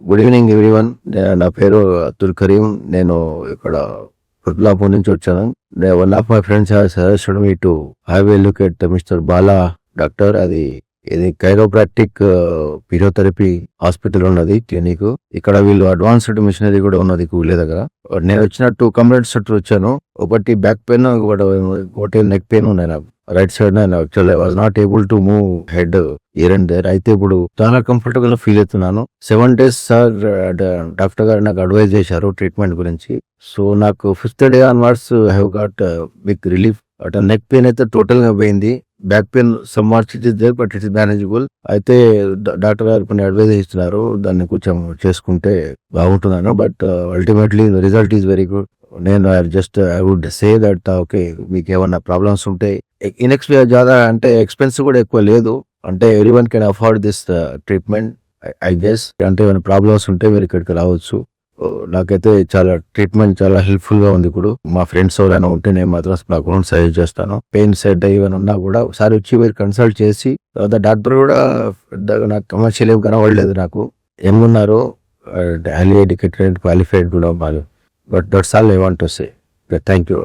Good evening everyone. నా పేరు అబ్దుల్ కరీం. నేను ఇక్కడ కుత్బుల్లాపూర్ నుంచి వచ్చాను. One of my friends suggested me to have a look at mister Bala doctor. ఇది కైరోప్రాక్టిక్ ఫిజియోథెరపీ హాస్పిటల్ ఉన్నది క్లినిక్. ఇక్కడ వీళ్ళు అడ్వాన్స్డ్ మిషనరీ కూడా ఉన్నది కూలే దగ్గర. నేను వచ్చిన 2 కంప్లైంట్స్ వచ్చాను. ఒకటి బ్యాక్ పెయిన్, ఒకటి నెక్ పెయిన్ ఉన్నాయి నాకు. Right side actually was not able to move head here and there. అయితే ఇప్పుడు చాలా కంఫర్టబుల్ ఫీల్ అవుతున్నాను. 7 days సార్ డాక్టర్ గారు నాకు అడ్వైజ్ చేశారు ట్రీట్మెంట్ గురించి. సో నాకు 5th day onwards have got big relief. అటు నెక్ పెయిన్ అయితే టోటల్ గా పోయింది. Back pain some what's it is there but it is manageable. అయితే డాక్టర్ గారు కొన్ని అడ్వైజ్ ఇస్తున్నారు, దాన్ని కొంచెం చేసుకుంటే బాగుంటున్నాను. But ultimately the result is very good. నేను I would say that okay, మీకు ఏమన్నా ప్రాబ్లమ్స్ ఉంటే జాదా అంటే ఎక్స్పెన్స్ కూడా ఎక్కువ లేదు. అంటే everyone can afford this treatment I guess. అంటే ఏమైనా ప్రాబ్లమ్స్ ఉంటే మీరు ఇక్కడికి రావచ్చు. నాకైతే ట్రీట్మెంట్ చాలా హెల్ప్ఫుల్ గా ఉంది. ఇప్పుడు మా ఫ్రెండ్స్ ఎవరైనా ఉంటే నేను మాత్రం నాకు సజెస్ట్ చేస్తాను. పెయిన్ సెట్ ఏమైనా ఉన్నా కూడా ఒకసారి వచ్చి మీరు కన్సల్ట్ చేసి, తర్వాత డాక్టర్ కూడా నాకు కమర్షియల్ ఏం కనబడలేదు. నాకు ఏమున్నారు హైలీ ఎడ్యుకేటెడ్ క్వాలిఫైడ్ కూడా. But that's all I want to say. Thank you.